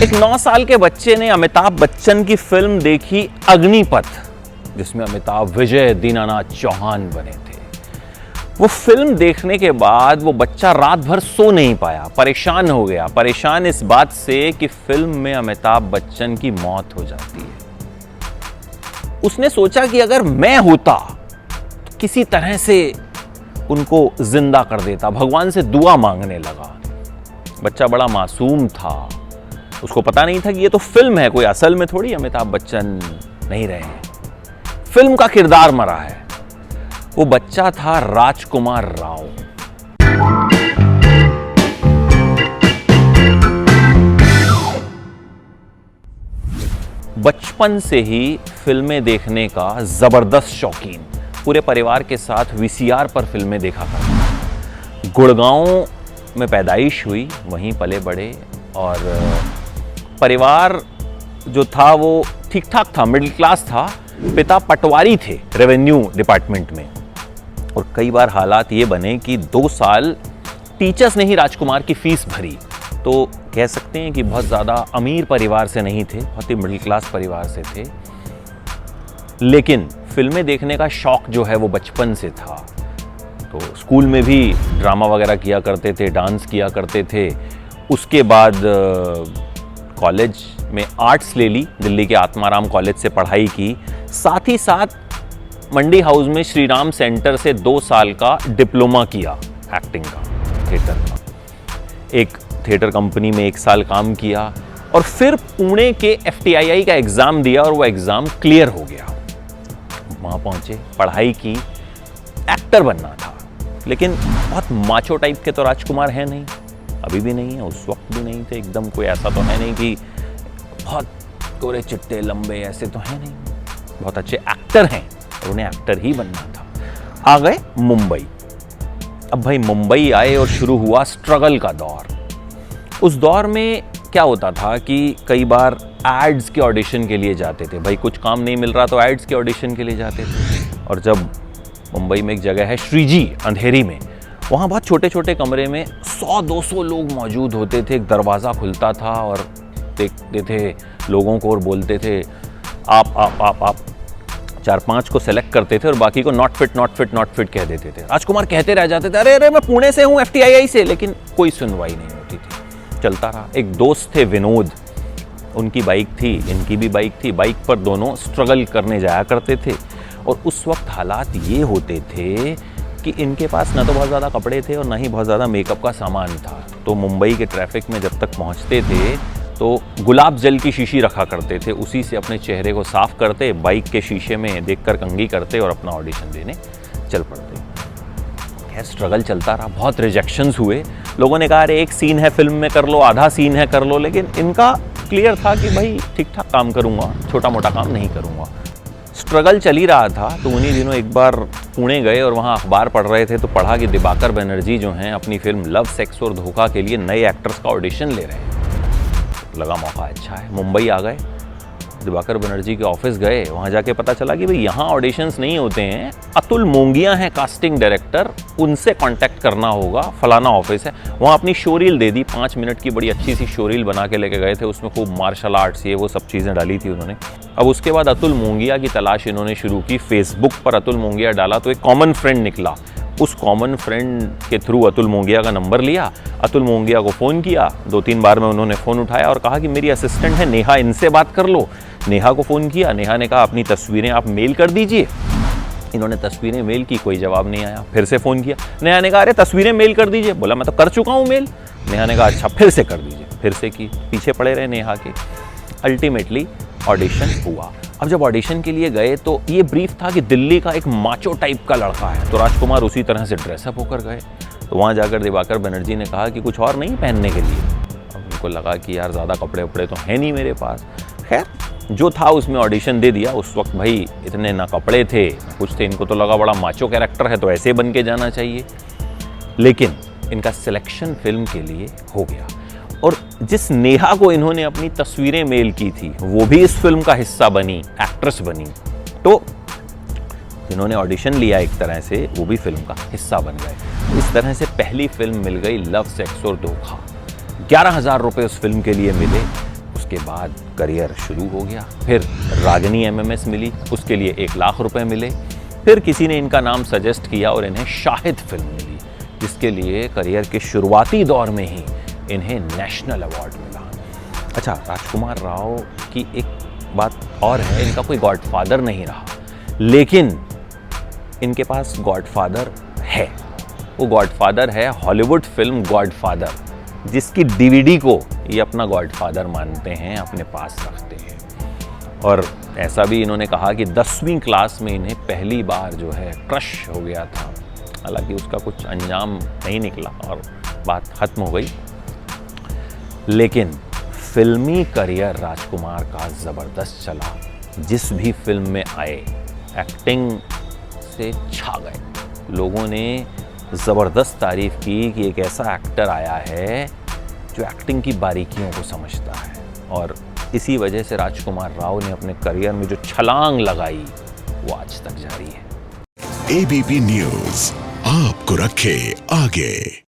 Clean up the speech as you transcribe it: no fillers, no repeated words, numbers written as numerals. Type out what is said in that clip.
एक 9 साल के बच्चे ने अमिताभ बच्चन की फिल्म देखी अग्निपथ, जिसमें अमिताभ विजय दीनानाथ चौहान बने थे। वो फिल्म देखने के बाद वो बच्चा रात भर सो नहीं पाया, परेशान हो गया। परेशान इस बात से कि फिल्म में अमिताभ बच्चन की मौत हो जाती है। उसने सोचा कि अगर मैं होता तो किसी तरह से उनको जिंदा कर देता, भगवान से दुआ मांगने लगा। बच्चा बड़ा मासूम था, उसको पता नहीं था कि ये तो फिल्म है, कोई असल में थोड़ी अमिताभ बच्चन नहीं रहे हैं, फिल्म का किरदार मरा है। वो बच्चा था राजकुमार राव। बचपन से ही फिल्में देखने का जबरदस्त शौकीन, पूरे परिवार के साथ वीसीआर पर फिल्में देखा करता। गुड़गांव में पैदाइश हुई, वहीं पले बड़े, और परिवार जो था वो ठीक ठाक था, मिडिल क्लास था। पिता पटवारी थे रेवेन्यू डिपार्टमेंट में, और कई बार हालात ये बने कि 2 साल टीचर्स ने ही राजकुमार की फीस भरी। तो कह सकते हैं कि बहुत ज़्यादा अमीर परिवार से नहीं थे, बहुत ही मिडिल क्लास परिवार से थे। लेकिन फिल्में देखने का शौक जो है वो बचपन से था। तो स्कूल में भी ड्रामा वगैरह किया करते थे, डांस किया करते थे। उसके बाद कॉलेज में आर्ट्स ले ली, दिल्ली के आत्माराम कॉलेज से पढ़ाई की। साथ ही साथ मंडी हाउस में श्री राम सेंटर से 2 साल का डिप्लोमा किया एक्टिंग का, थिएटर का। एक थिएटर कंपनी में 1 साल काम किया, और फिर पुणे के FTII का एग्ज़ाम दिया, और वो एग्ज़ाम क्लियर हो गया। वहाँ पहुँचे, पढ़ाई की, एक्टर बनना था। लेकिन बहुत माचो टाइप के तो राजकुमार है नहीं, अभी भी नहीं है, उस वक्त भी नहीं थे। एकदम कोई ऐसा तो है नहीं कि बहुत गोरे चिट्टे लंबे, ऐसे तो है नहीं। बहुत अच्छे एक्टर हैं, और उन्हें एक्टर ही बनना था। आ गए मुंबई। अब भाई मुंबई आए और शुरू हुआ स्ट्रगल का दौर। उस दौर में क्या होता था कि कई बार एड्स के ऑडिशन के लिए जाते थे। भाई कुछ काम नहीं मिल रहा तो एड्स के ऑडिशन के लिए जाते थे। और जब मुंबई में एक जगह है श्रीजी, अंधेरी में, वहाँ बहुत छोटे छोटे कमरे में 100-200 लोग मौजूद होते थे। एक दरवाज़ा खुलता था और देखते थे लोगों को और बोलते थे आप 4-5 को सेलेक्ट करते थे और बाकी को नॉट फिट कह देते थे। राजकुमार कहते रह जाते थे, अरे मैं पुणे से हूँ, FTII से, लेकिन कोई सुनवाई नहीं होती थी। चलता रहा। एक दोस्त थे विनोद, उनकी बाइक थी, इनकी भी बाइक थी। बाइक पर दोनों स्ट्रगल करने जाया करते थे। और उस वक्त हालात ये होते थे कि इनके पास ना तो बहुत ज़्यादा कपड़े थे और ना ही बहुत ज़्यादा मेकअप का सामान था। तो मुंबई के ट्रैफिक में जब तक पहुंचते थे तो गुलाब जल की शीशी रखा करते थे, उसी से अपने चेहरे को साफ करते, बाइक के शीशे में देखकर कंघी करते और अपना ऑडिशन देने चल पड़ते। खैर स्ट्रगल चलता रहा, बहुत रिजेक्शंस हुए। लोगों ने कहा अरे एक सीन है फिल्म में कर लो, आधा सीन है कर लो, लेकिन इनका क्लियर था कि भाई ठीक ठाक काम करूँगा, छोटा मोटा काम नहीं करूँगा। स्ट्रगल चल ही रहा था। तो उन्हीं दिनों एक बार पुणे गए और वहाँ अखबार पढ़ रहे थे, तो पढ़ा कि दिवाकर बनर्जी जो हैं अपनी फिल्म लव, सेक्स और धोखा के लिए नए एक्टर्स का ऑडिशन ले रहे हैं। लगा मौका अच्छा है, मुंबई आ गए, दिवाकर बनर्जी के ऑफिस गए। वहाँ जाके पता चला कि भाई यहाँ ऑडिशंस नहीं होते हैं, अतुल मोंगिया हैं कास्टिंग डायरेक्टर, उनसे कांटेक्ट करना होगा, फलाना ऑफिस है। वहाँ अपनी शोरील दे दी, 5 मिनट की बड़ी अच्छी सी शोरील बना के लेके गए थे। उसमें खूब मार्शल आर्ट्स ये वो सब चीज़ें डाली थी उन्होंने। अब उसके बाद अतुल मोंगिया की तलाश इन्होंने शुरू की। फेसबुक पर अतुल मोंगिया डाला तो एक कॉमन फ्रेंड निकला। उस कॉमन फ्रेंड के थ्रू अतुल मोंगिया का नंबर लिया, अतुल मोंगिया को फ़ोन किया। 2-3 बार में उन्होंने फ़ोन उठाया और कहा कि मेरी असिस्टेंट है नेहा, इनसे बात कर लो। नेहा को फ़ोन किया, नेहा ने कहा अपनी तस्वीरें आप मेल कर दीजिए। इन्होंने तस्वीरें मेल की, कोई जवाब नहीं आया। फिर से फ़ोन किया, नेहा ने कहा अरे तस्वीरें मेल कर दीजिए। बोला मैं तो कर चुका हूँ मेल। नेहा ने कहा अच्छा फिर से कर दीजिए। फिर से की, पीछे पड़े रहे नेहा के। अल्टीमेटली ऑडिशन हुआ। अब जब ऑडिशन के लिए गए तो ये ब्रीफ था कि दिल्ली का एक माचो टाइप का लड़का है, तो राजकुमार उसी तरह से ड्रेसअप होकर गए। तो वहाँ जाकर दिवाकर बनर्जी ने कहा कि कुछ और नहीं पहनने के लिए। अब उनको लगा कि यार ज़्यादा कपड़े वपड़े तो हैं नहीं मेरे पास। खैर जो था उसमें ऑडिशन दे दिया। उस वक्त भाई इतने ना कपड़े थे ना कुछ थे, इनको तो लगा बड़ा माचो कैरेक्टर है तो ऐसे बन के जाना चाहिए। लेकिन इनका सिलेक्शन फिल्म के लिए हो गया, और जिस नेहा को इन्होंने अपनी तस्वीरें मेल की थी वो भी इस फिल्म का हिस्सा बनी, एक्ट्रेस बनी। तो जिन्होंने ऑडिशन लिया एक तरह से वो भी फिल्म का हिस्सा बन गए। इस तरह से पहली फिल्म मिल गई लव, सेक्स और धोखा। 11,000 रुपये उस फिल्म के लिए मिले। उस उसके बाद करियर शुरू हो गया। फिर रागिनी एमएमएस मिली, उसके लिए 1 लाख रुपए मिले। फिर किसी ने इनका नाम सजेस्ट किया और इन्हें शाहिद फिल्म मिली, जिसके लिए करियर के शुरुआती दौर में ही इन्हें नेशनल अवार्ड मिला। अच्छा, राजकुमार राव की एक बात और है, इनका कोई गॉडफादर नहीं रहा, लेकिन इनके पास गॉडफादर है। वो गॉडफादर है हॉलीवुड फिल्म गॉडफादर, जिसकी डीवीडी को ये अपना गॉडफादर मानते हैं, अपने पास रखते हैं। और ऐसा भी इन्होंने कहा कि 10वीं क्लास में इन्हें पहली बार जो है क्रश हो गया था। हालांकि उसका कुछ अंजाम नहीं निकला और बात खत्म हो गई, लेकिन फिल्मी करियर राजकुमार का ज़बरदस्त चला। जिस भी फिल्म में आए एक्टिंग से छा गए। लोगों ने ज़बरदस्त तारीफ की कि एक ऐसा एक्टर आया है जो एक्टिंग की बारीकियों को समझता है, और इसी वजह से राजकुमार राव ने अपने करियर में जो छलांग लगाई वो आज तक जारी है। एबीपी न्यूज़ आपको रखे आगे।